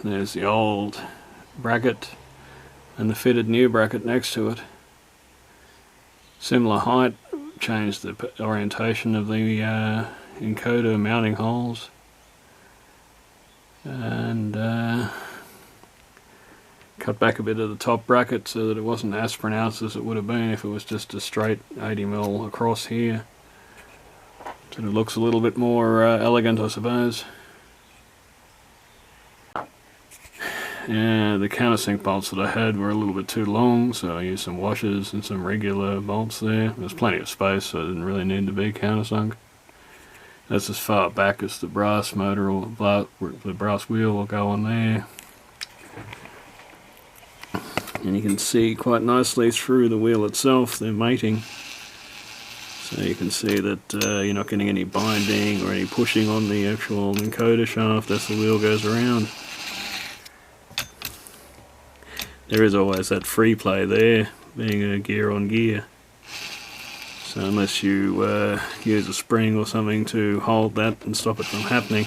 There's the old bracket and the fitted new bracket next to it. Similar height, changed the orientation of the encoder mounting holes, and cut back a bit of the top bracket so that it wasn't as pronounced as it would have been if it was just a straight 80mm across here. So it looks a little bit more elegant, I suppose. Yeah, the countersink bolts that I had were a little bit too long, so I used some washers and some regular bolts there. There's plenty of space, so it didn't really need to be countersunk. That's as far back as the brass motor or the brass wheel will go on there. And you can see quite nicely through the wheel itself, they're mating. So you can see that you're not getting any binding or any pushing on the actual encoder shaft as the wheel goes around. There is always that free play there, being a gear on gear. So unless you use a spring or something to hold that and stop it from happening,